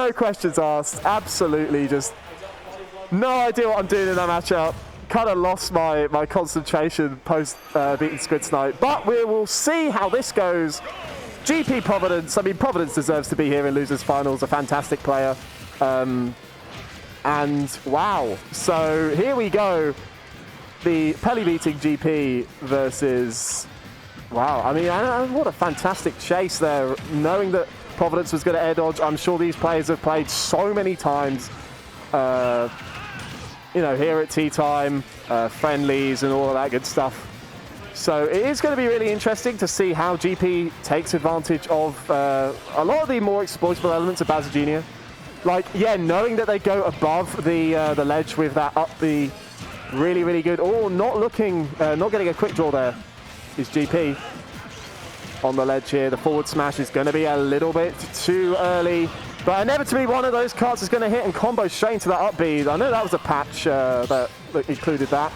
No questions asked. Absolutely just no idea what I'm doing in that matchup. Kind of lost my concentration post beating Squid Snipe. But we will see how this goes. GP Providence. I mean, Providence deserves to be here in Losers Finals. A fantastic player. And wow. So here we go. The Pelly beating GP versus... Wow. I mean, what a fantastic chase there. Knowing that Providence was going to air dodge. I'm sure these players have played so many times, you know, here at tea time, friendlies and all of that good stuff. So it is going to be really interesting to see how GP takes advantage of a lot of the more exploitable elements of Bowser Jr. Like, yeah, knowing that they go above the ledge with that up B, really, really good. Oh, not getting a quick draw there is GP. On the ledge here, the forward smash is going to be a little bit too early, but inevitably one of those cards is going to hit and combo straight into that up B. I know that was a patch that included that.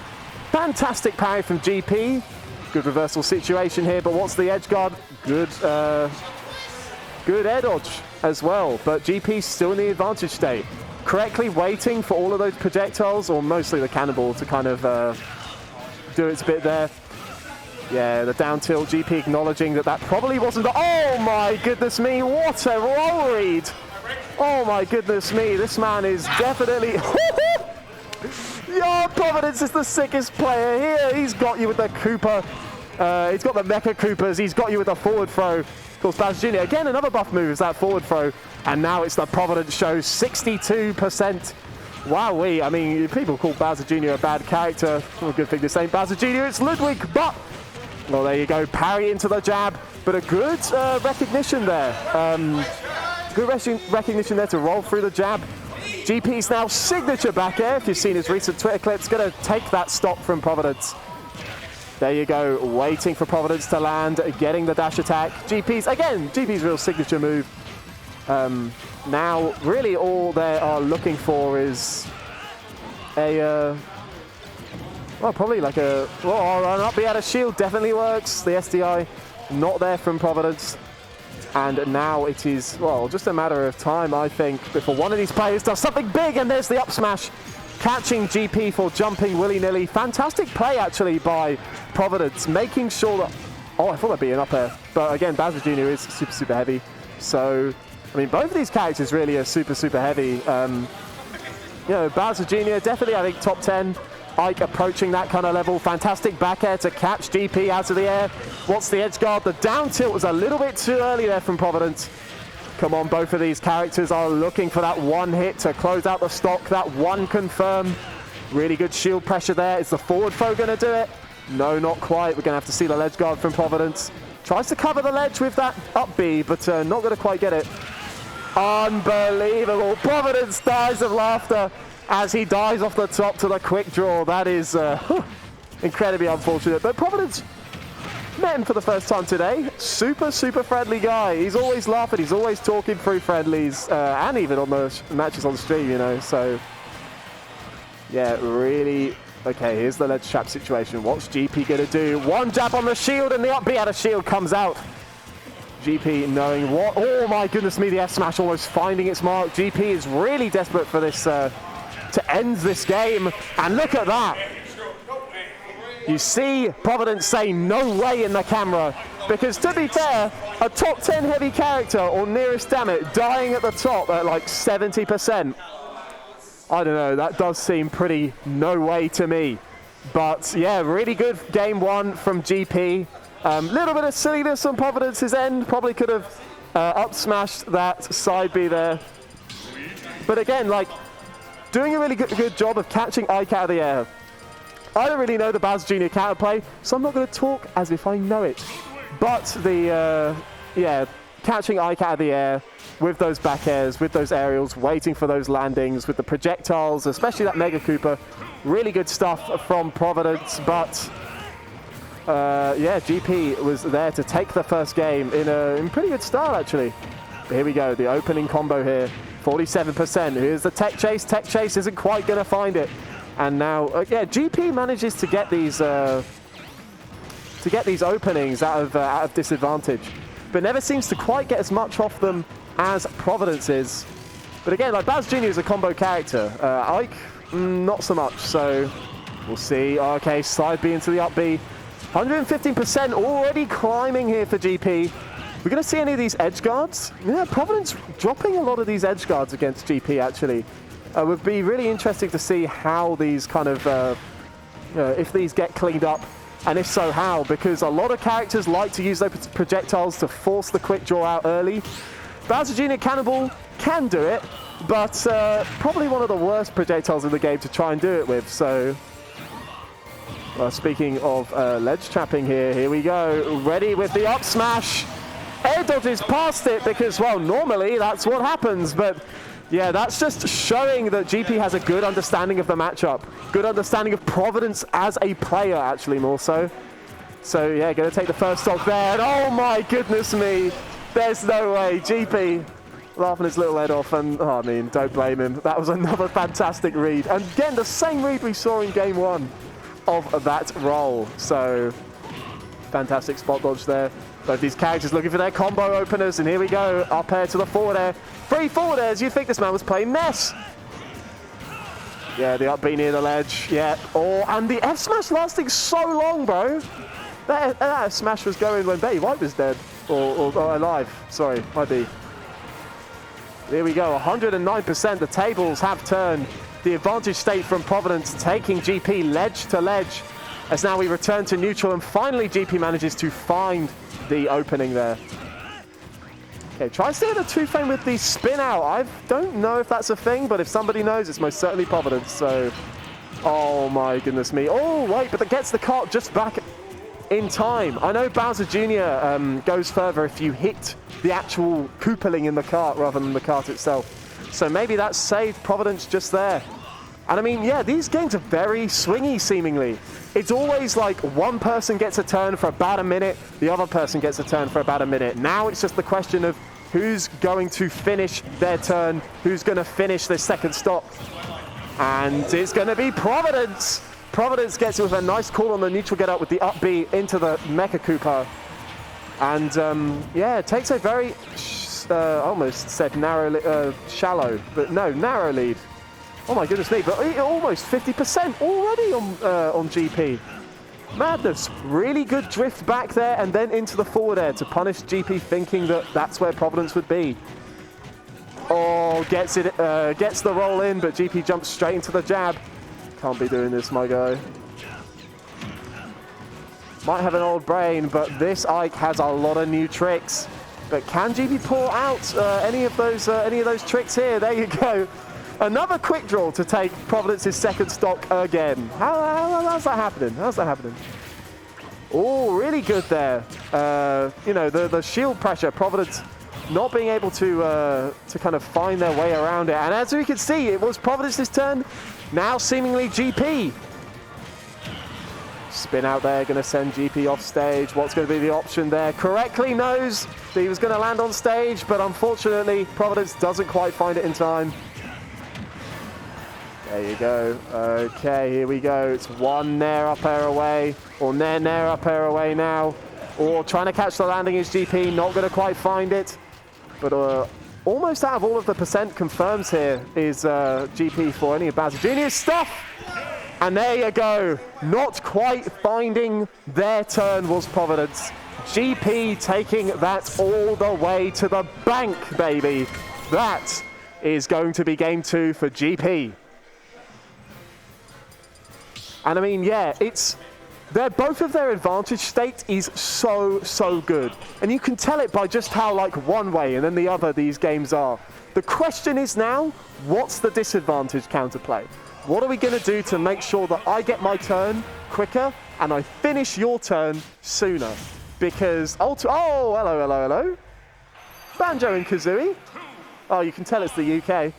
Fantastic parry from GP. Good reversal situation here, but what's the edge guard? Good air dodge as well, but GP's still in the advantage state. Correctly waiting for all of those projectiles, or mostly the cannonball, to kind of do its bit there. Yeah, the down tilt, GP acknowledging that probably wasn't the... Oh my goodness me, what a roll read! Oh my goodness me, this man is definitely... Yeah, Providence is the sickest player here. He's got you with the Koopa. He's got the Mecha Koopas. He's got you with the forward throw. Of course, Bowser Jr. Again, another buff move is that forward throw. And now it's the Providence show, 62%. Wowee. I mean, people call Bowser Jr. a bad character. Well, a good thing to say. Bowser Jr., it's Ludwig, but... Well, there you go. Parry into the jab, but a good recognition there. Good recognition there to roll through the jab. GP's now signature back air, if you've seen his recent Twitter clips, going to take that stop from Providence. There you go, waiting for Providence to land, getting the dash attack. GP's real signature move. Now, really all they are looking for is a... well, probably like an up B out of shield definitely works. The SDI not there from Providence. And now it is, well, just a matter of time, I think, before one of these players does something big. And there's the up smash, catching GP for jumping willy-nilly. Fantastic play, actually, by Providence, making sure that... Oh, I thought that'd be an up air. But again, Bowser Jr. is super, super heavy. So, I mean, both of these characters really are super, super heavy. You know, Bowser Jr. definitely, I think, top 10. Ike approaching that kind of level. Fantastic back air to catch GP out of the air. What's the edge guard? The down tilt was a little bit too early there from Providence. Come on, both of these characters are looking for that one hit to close out the stock, that one confirm. Really good shield pressure there. Is the forward throw going to do it? No, not quite. We're going to have to see the ledge guard from Providence. Tries to cover the ledge with that up B, but not going to quite get it. Unbelievable. Providence dies of laughter as he dies off the top to the quick draw. That is incredibly unfortunate. But Providence met him for the first time today. Super, super friendly guy. He's always laughing. He's always talking through friendlies and even on the matches on stream, you know. So, yeah, really... Okay, here's the ledge trap situation. What's GP going to do? One jab on the shield and the up B out of shield comes out. GP knowing what... Oh, my goodness me, the F smash almost finding its mark. GP is really desperate for this... to end this game, and look at that. You see Providence say no way in the camera, because to be fair, a top 10 heavy character, or nearest damn it, dying at the top at like 70%. I don't know, that does seem pretty no way to me. But yeah, really good game one from GP. Little bit of silliness on Providence's end, probably could have up smashed that side B there. But again, like, doing a really good job of catching Ike out of the air. I don't really know the Bowser Jr. counterplay, so I'm not going to talk as if I know it. But the, yeah, catching Ike out of the air with those back airs, with those aerials, waiting for those landings, with the projectiles, especially that Mega Koopa. Really good stuff from Providence, but yeah, GP was there to take the first game in pretty good style, actually. But here we go, the opening combo here. 47%. Here's the tech chase. Tech chase isn't quite going to find it. And now, yeah, GP manages to get these openings out of disadvantage, but never seems to quite get as much off them as Providence is. But again, like Baz Jr. is a combo character. Ike, not so much. So we'll see. Okay, slide B into the up B. 115% already climbing here for GP. We're going to see any of these edge guards? Yeah, Providence dropping a lot of these edge guards against GP, actually. Would be really interesting to see how these kind of, if these get cleaned up, and if so, how, because a lot of characters like to use those projectiles to force the quick draw out early. Bowser Jr. Cannonball can do it, but probably one of the worst projectiles in the game to try and do it with, so... speaking of ledge trapping here we go. Ready with the up smash. Air dodges past it because, well, normally that's what happens, but yeah, that's just showing that GP has a good understanding of the matchup. Good understanding of Providence as a player, actually, more so. So yeah, going to take the first stock there, and oh my goodness me, there's no way. GP laughing his little head off, and oh, I mean, don't blame him. That was another fantastic read. And again, the same read we saw in game 1 of that roll. So fantastic spot dodge there. Both these characters looking for their combo openers, and here we go. Up air to the forward air. 3 forward airs. You'd think this man was playing Ness. Yeah, the up B near the ledge. Yeah. Oh, and the F smash lasting so long, bro. That F smash was going when Betty White was dead. Or alive. Sorry, might be. Here we go. 109%. The tables have turned. The advantage state from Providence taking GP ledge to ledge. As now we return to neutral, and finally GP manages to find the opening there. Okay, try to stay in the 2-frame with the spin out. I don't know if that's a thing, but if somebody knows, it's most certainly Providence. So, oh my goodness me. Oh, wait, but that gets the cart just back in time. I know Bowser Jr. Goes further if you hit the actual Koopaling in the cart rather than the cart itself. So maybe that saved Providence just there. And I mean, yeah, these games are very swingy, seemingly. It's always like one person gets a turn for about a minute, the other person gets a turn for about a minute. Now it's just the question of who's going to finish their turn, who's going to finish their second stop. And it's going to be Providence. Providence gets it with a nice call on the neutral get up with the up B into the Mecha Koopa. And yeah, it takes a very, almost said narrow, shallow, but no, narrow lead. Oh my goodness me, but almost 50% already on GP. Madness. Really good drift back there and then into the forward air to punish GP, thinking that that's where Providence would be. Oh, gets the roll in, but GP jumps straight into the jab. Can't be doing this, my guy. Might have an old brain, but this Ike has a lot of new tricks. But can GP pull out any of those tricks here? There you go. Another quick draw to take Providence's second stock again. How's that happening? How's that happening? Oh, really good there. You know, the shield pressure, Providence not being able to kind of find their way around it. And as we can see, it was Providence's turn. Now seemingly GP. Spin out there, going to send GP off stage. What's going to be the option there? Correctly knows that he was going to land on stage, but unfortunately, Providence doesn't quite find it in time. There you go. Okay, here we go. It's one Nair up air away, or Nair up air away now. Or trying to catch the landing is GP, not going to quite find it. But almost out of all of the percent confirms here is GP for any of Bowser Jr.'s stuff. And there you go. Not quite finding their turn was Providence. GP taking that all the way to the bank, baby. That is going to be game 2 for GP. And I mean, yeah, both of their advantage state is so good. And you can tell it by just how like one way and then the other these games are. The question is now, what's the disadvantage counterplay? What are we going to do to make sure that I get my turn quicker and I finish your turn sooner? Because, oh, hello. Banjo and Kazooie. Oh, you can tell it's the UK.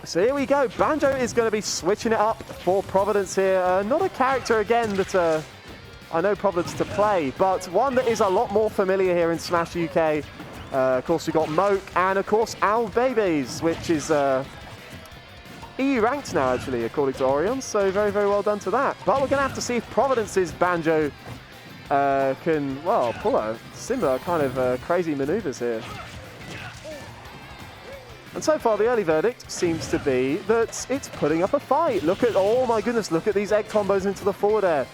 So here we go. Banjo is going to be switching it up for Providence here. Not a character, again, that I know Providence to play, but one that is a lot more familiar here in Smash UK. Of course, we've got Moke and, of course, Owl Babies, which is EU ranked now, actually, according to Orion. So very, very well done to that. But we're going to have to see if Providence's Banjo can, well, pull a similar kind of crazy maneuvers here. And so far, the early verdict seems to be that it's putting up a fight. Look at, oh my goodness, look at these egg combos into the forward air.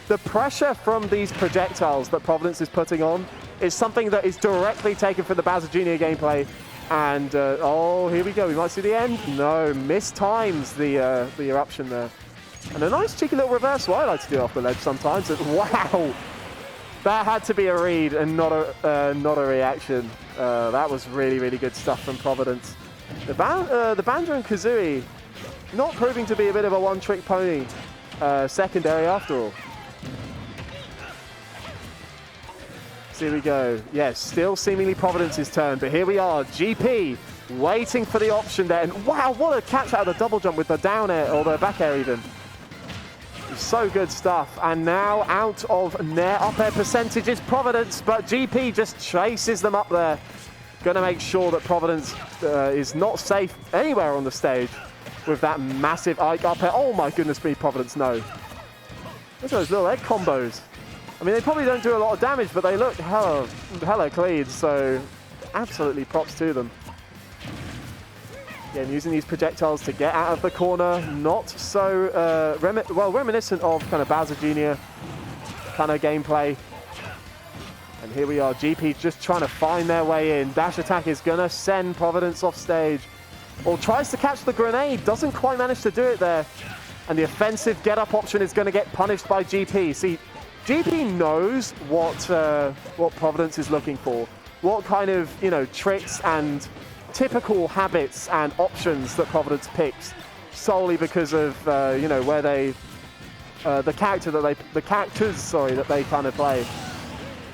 The pressure from these projectiles that Providence is putting on is something that is directly taken from the Bowser Jr. gameplay. And, oh, here we go. We might see the end. No, mistimes the eruption there. And a nice cheeky little reversal I like to do off the ledge sometimes. Wow! That had to be a read and not a reaction. That was really, really good stuff from Providence. The Banjo and Kazooie not proving to be a bit of a one-trick pony secondary after all. So here we go. Yes, still seemingly Providence's turn, but here we are. GP waiting for the option there. And wow, what a catch out of the double jump with the down air, or the back air even. So good stuff. And now out of Nair up air percentages, Providence, but GP just chases them up there. Gonna make sure that Providence is not safe anywhere on the stage with that massive Ike up air. Oh my goodness me, Providence, no. Look at those little egg combos. I mean, they probably don't do a lot of damage, but they look hella clean, so absolutely props to them. Again, using these projectiles to get out of the corner, not so reminiscent of kind of Bowser Jr. kind of gameplay. And here we are, GP just trying to find their way in. Dash attack is gonna send Providence off stage. Or tries to catch the grenade, doesn't quite manage to do it there. And the offensive get-up option is gonna get punished by GP. See, GP knows what Providence is looking for. What kind of, tricks and typical habits and options that Providence picks solely because of, where they, the characters that they kind of play.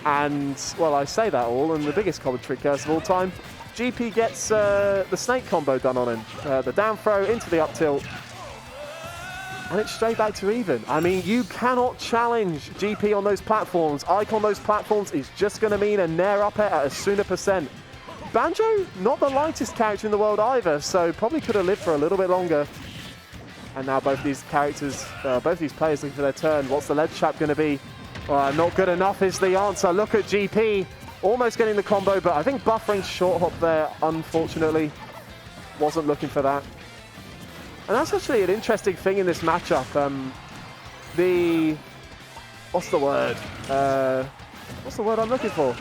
And, well, I say that all, and the biggest commentary curse of all time, GP gets the snake combo done on him. The down throw into the up tilt, and it's straight back to even. I mean, you cannot challenge GP on those platforms. Ike on those platforms is just going to mean a Nair up air at a sooner percent. Banjo, not the lightest character in the world either, so probably could have lived for a little bit longer. And now both these characters, both these players looking for their turn. What's the ledge trap going to be? Not good enough is the answer. Look at GP, almost getting the combo, but I think buffering short hop there, unfortunately. Wasn't looking for that. And that's actually an interesting thing in this matchup. What's the word? What's the word I'm looking for?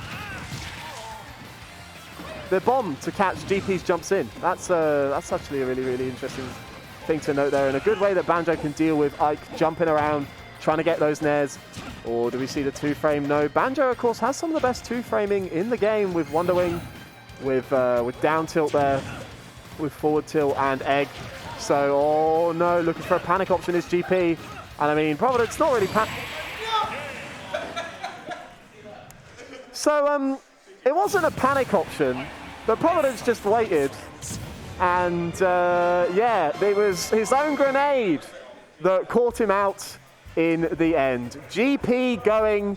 The bomb to catch GP's jumps in. That's actually a really, really interesting thing to note there. And a good way that Banjo can deal with Ike jumping around, trying to get those nairs. Or do we see the two-frame? No. Banjo, of course, has some of the best two-framing in the game with Wonder Wing, with down tilt there, with forward tilt and egg. So, oh no, looking for a panic option is GP. And I mean, Providence not really So, it wasn't a panic option, but Providence just waited. And, yeah, it was his own grenade that caught him out in the end. GP going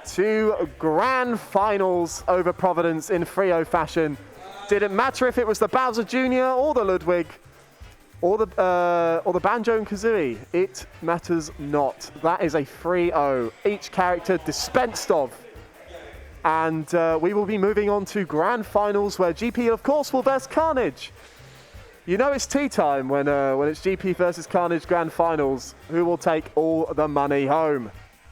to grand finals over Providence in 3-0 fashion. Didn't matter if it was the Bowser Jr. or the Ludwig, or the Banjo and Kazooie. It matters not. That is a 3-0. Each character dispensed of. And we will be moving on to grand finals where GP, of course, will verse Carnage. You know it's tea time when it's GP versus Carnage grand finals. Who will take all the money home?